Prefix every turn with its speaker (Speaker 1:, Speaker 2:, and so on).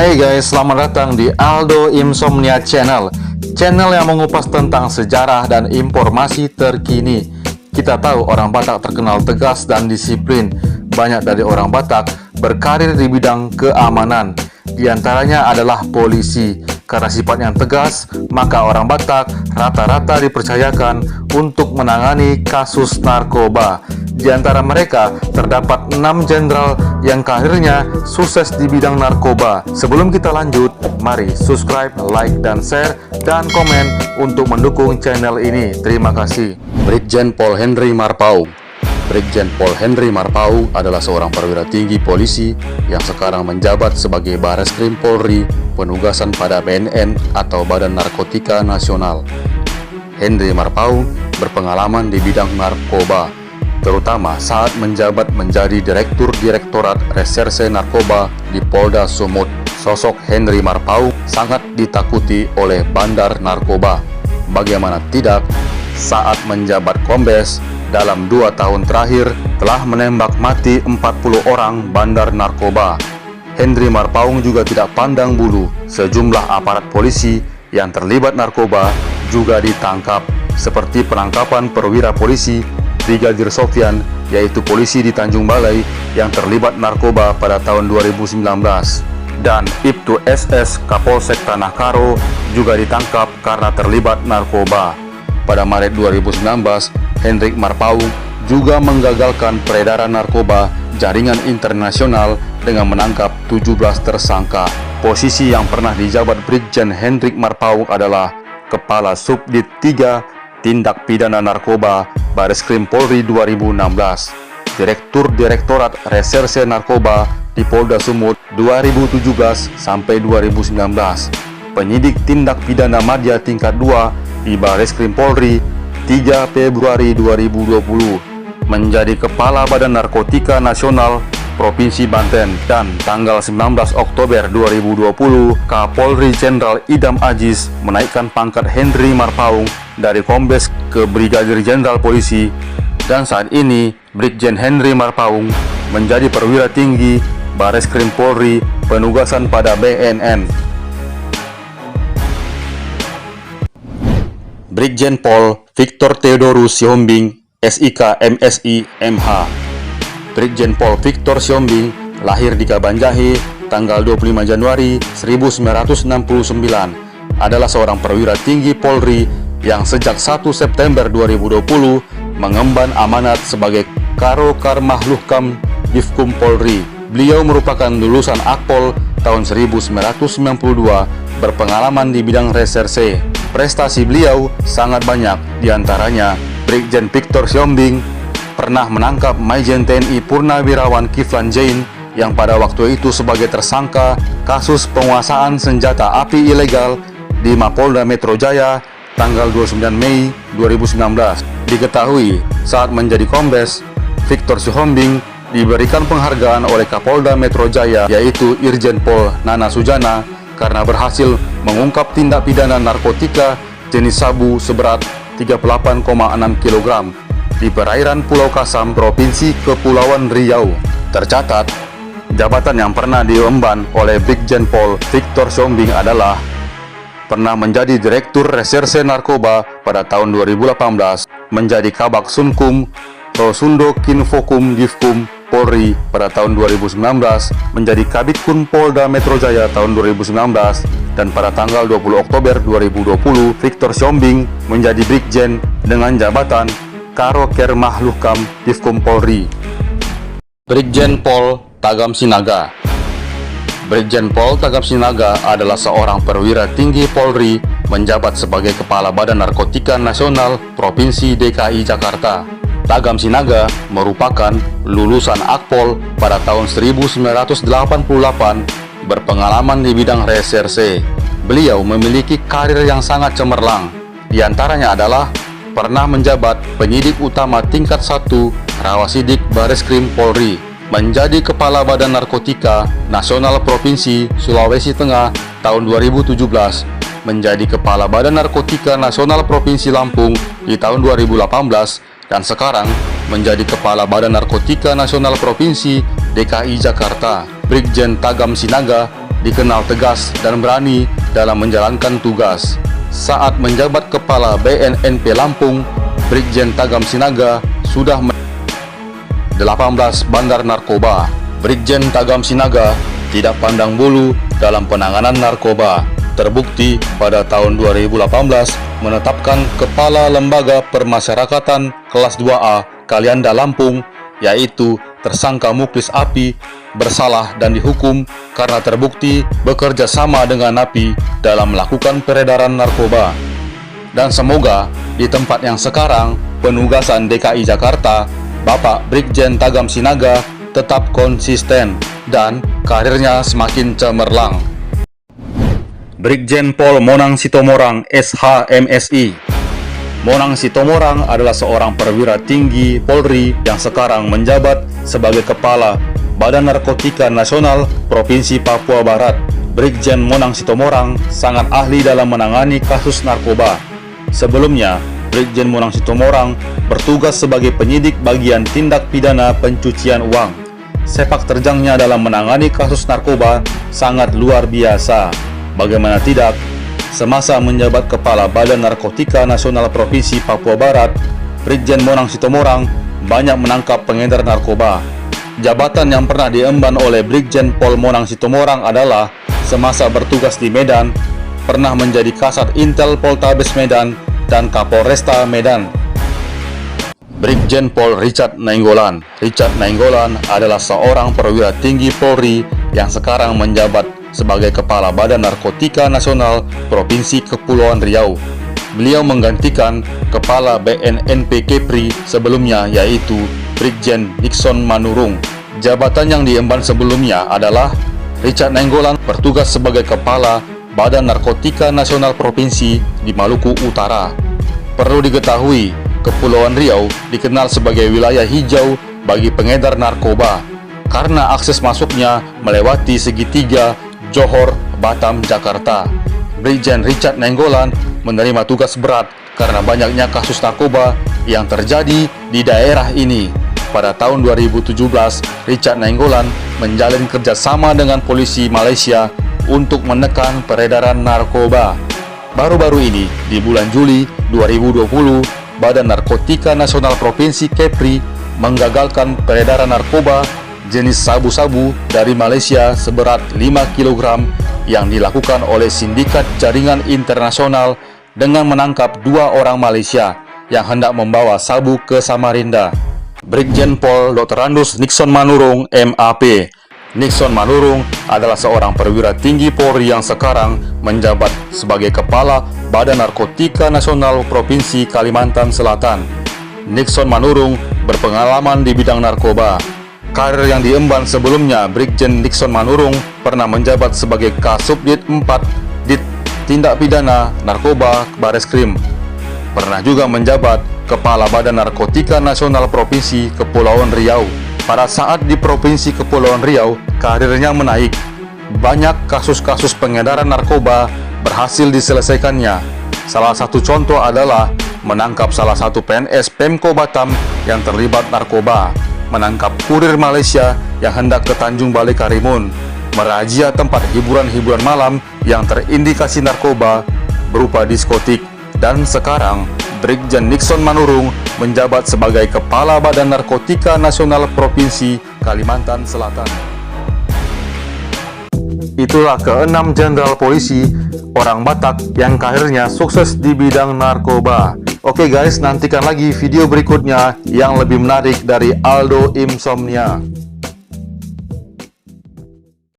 Speaker 1: Hey guys, selamat datang di Aldo Insomnia Channel. Channel yang mengupas tentang sejarah dan informasi terkini. Kita tahu orang Batak terkenal tegas dan disiplin. Banyak dari orang Batak berkarir di bidang keamanan. Di antaranya adalah polisi. Karena sifatnya tegas, maka orang Batak rata-rata dipercayakan untuk menangani kasus narkoba. Di antara mereka terdapat 6 jenderal yang karirnya sukses di bidang narkoba. Sebelum kita lanjut, mari subscribe, like, dan share, dan komen untuk mendukung channel ini. Terima kasih. Brigjen Pol Henry Marpaung. Brigjen Pol Henry Marpaung adalah seorang perwira tinggi polisi yang sekarang menjabat sebagai Bareskrim Polri, penugasan pada BNN atau Badan Narkotika Nasional. Henry Marpaung berpengalaman di bidang narkoba, terutama saat menjabat menjadi Direktur Direktorat Reserse Narkoba di Polda Sumut. Sosok Henry Marpaung sangat ditakuti oleh bandar narkoba. Bagaimana tidak, saat menjabat Kombes, dalam 2 tahun terakhir telah menembak mati 40 orang bandar narkoba. Henry Marpaung juga tidak pandang bulu. Sejumlah aparat polisi yang terlibat narkoba juga ditangkap, seperti penangkapan perwira polisi Brigadir Sofyan, yaitu polisi di Tanjung Balai yang terlibat narkoba pada tahun 2019. Dan Ibtu SS Kapolsek Tanah Karo juga ditangkap karena terlibat narkoba. Pada Maret 2019, Henry Marpaung juga menggagalkan peredaran narkoba jaringan internasional dengan menangkap 17 tersangka. Posisi yang pernah dijabat Brigjen Henry Marpaung adalah Kepala Subdit 3 Tindak Pidana Narkoba Bareskrim Polri 2016, Direktur Direktorat Reserse Narkoba di Polda Sumut 2017 sampai 2019, Penyidik Tindak Pidana Madya Tingkat 2 di Bareskrim Polri 3 Februari 2020, menjadi Kepala Badan Narkotika Nasional Provinsi Banten, dan tanggal 19 Oktober 2020 Kapolri Jenderal Idam Aziz menaikkan pangkat Henry Marpaung dari Kombes ke Brigadir Jenderal Polisi, dan saat ini Brigjen Henry Marpaung menjadi perwira tinggi Bareskrim Polri, penugasan pada BNN. Brigjen Pol Victor Theodorus Sihombing, SIK MSI MH. Brigjen Pol Victor Sihombing lahir di Kabanjahe tanggal 25 Januari 1969, adalah seorang perwira tinggi Polri yang sejak 1 September 2020 mengemban amanat sebagai Karo Karmahlukam Divkum Polri. Beliau merupakan lulusan Akpol tahun 1992, berpengalaman di bidang reserse. Prestasi beliau sangat banyak, diantaranya Brigjen Victor Sihombing pernah menangkap Maijen TNI Purnawirawan Kiflan Jain yang pada waktu itu sebagai tersangka kasus penguasaan senjata api ilegal di Mapolda Metro Jaya tanggal 29 Mei 2019. Diketahui saat menjadi Kombes, Victor Sihombing diberikan penghargaan oleh Kapolda Metro Jaya, yaitu Irjen Pol Nana Sujana, karena berhasil mengungkap tindak pidana narkotika jenis sabu seberat 38,6 kg di perairan Pulau Kasam, Provinsi Kepulauan Riau. Tercatat, jabatan yang pernah diemban oleh Brigjen Pol Victor Sihombing adalah pernah menjadi Direktur Reserse Narkoba pada tahun 2018, menjadi Kabak Sunkum Rosundo Kinfokum Divkum Polri pada tahun 2019, menjadi Kabitkum Polda Metro Jaya tahun 2019, dan pada tanggal 20 Oktober 2020 Victor Sihombing menjadi Brigjen dengan jabatan Karo Kermahlukam Divkum Polri. Brigjen Pol Tagam Sinaga. Brigjen Pol Tagam Sinaga adalah seorang perwira tinggi Polri menjabat sebagai Kepala Badan Narkotika Nasional Provinsi DKI Jakarta. Tagam Sinaga merupakan lulusan Akpol pada tahun 1988, berpengalaman di bidang reserse. Beliau memiliki karir yang sangat cemerlang. Di antaranya adalah pernah menjabat Penyidik Utama Tingkat 1 Rawasidik Bareskrim Polri, menjadi Kepala Badan Narkotika Nasional Provinsi Sulawesi Tengah tahun 2017, menjadi Kepala Badan Narkotika Nasional Provinsi Lampung di tahun 2018, dan sekarang menjadi Kepala Badan Narkotika Nasional Provinsi DKI Jakarta. Brigjen Tagam Sinaga dikenal tegas dan berani dalam menjalankan tugas. Saat menjabat Kepala BNNP Lampung, Brigjen Tagam Sinaga sudah 18 bandar narkoba. Brigjen Tagam Sinaga tidak pandang bulu dalam penanganan narkoba. Terbukti pada tahun 2018 menetapkan Kepala Lembaga Permasyarakatan kelas 2A Kalianda Lampung, yaitu tersangka Muklis Api, bersalah dan dihukum karena terbukti bekerja sama dengan Api dalam melakukan peredaran narkoba. Dan semoga di tempat yang sekarang, penugasan DKI Jakarta, Bapak Brigjen Tagam Sinaga tetap konsisten dan karirnya semakin cemerlang. Brigjen Pol Monang Sitomorang, SH MSI. Monang Sitomorang adalah seorang perwira tinggi Polri yang sekarang menjabat sebagai Kepala Badan Narkotika Nasional Provinsi Papua Barat. Brigjen Monang Sitomorang sangat ahli dalam menangani kasus narkoba. Sebelumnya, Brigjen Monang Sitomorang bertugas sebagai penyidik bagian tindak pidana pencucian uang. Sepak terjangnya dalam menangani kasus narkoba sangat luar biasa. Bagaimana tidak, semasa menjabat Kepala Badan Narkotika Nasional Provinsi Papua Barat, Brigjen Monang Sitomorang banyak menangkap pengedar narkoba. Jabatan yang pernah diemban oleh Brigjen Pol Monang Sitomorang adalah semasa bertugas di Medan, pernah menjadi Kasat Intel Poltabes Medan dan Kapolresta Medan. Brigjen Pol Richard Nainggolan. Richard Nainggolan adalah seorang perwira tinggi Polri yang sekarang menjabat sebagai Kepala Badan Narkotika Nasional Provinsi Kepulauan Riau. Beliau menggantikan Kepala BNNP Kepri sebelumnya, yaitu Brigjen Nixon Manurung. Jabatan yang diemban sebelumnya adalah Richard Nainggolan bertugas sebagai Kepala Badan Narkotika Nasional Provinsi di Maluku Utara. Perlu diketahui, Kepulauan Riau dikenal sebagai wilayah hijau bagi pengedar narkoba karena akses masuknya melewati segitiga Johor, Batam, Jakarta. Brigjen Richard Nainggolan menerima tugas berat karena banyaknya kasus narkoba yang terjadi di daerah ini. Pada tahun 2017, Richard Nainggolan menjalin kerjasama dengan polisi Malaysia untuk menekan peredaran narkoba. Baru-baru ini, di bulan Juli 2020, Badan Narkotika Nasional Provinsi Kepri menggagalkan peredaran narkoba jenis sabu-sabu dari Malaysia seberat 5 kg yang dilakukan oleh sindikat jaringan internasional dengan menangkap 2 orang Malaysia yang hendak membawa sabu ke Samarinda. Brigjen Pol Dr. Randus Nixon Manurung, MAP. Nixon Manurung adalah seorang perwira tinggi Polri yang sekarang menjabat sebagai Kepala Badan Narkotika Nasional Provinsi Kalimantan Selatan. Nixon Manurung berpengalaman di bidang narkoba. Karir yang diemban sebelumnya, Brigjen Nixon Manurung pernah menjabat sebagai Kasubdit 4 Dit Tindak Pidana Narkoba Bareskrim. Pernah juga menjabat Kepala Badan Narkotika Nasional Provinsi Kepulauan Riau. Pada saat di Provinsi Kepulauan Riau, karirnya menaik. Banyak kasus-kasus pengedaran narkoba berhasil diselesaikannya. Salah satu contoh adalah menangkap salah satu PNS Pemko Batam yang terlibat narkoba, menangkap kurir Malaysia yang hendak ke Tanjung Balai Karimun, merazia tempat hiburan-hiburan malam yang terindikasi narkoba berupa diskotik, dan sekarang Brigjen Nixon Manurung menjabat sebagai Kepala Badan Narkotika Nasional Provinsi Kalimantan Selatan. Itulah ke-6 Jenderal Polisi orang Batak yang karirnya sukses di bidang narkoba. Oke guys, nantikan lagi video berikutnya yang lebih menarik dari Aldo Insomnia.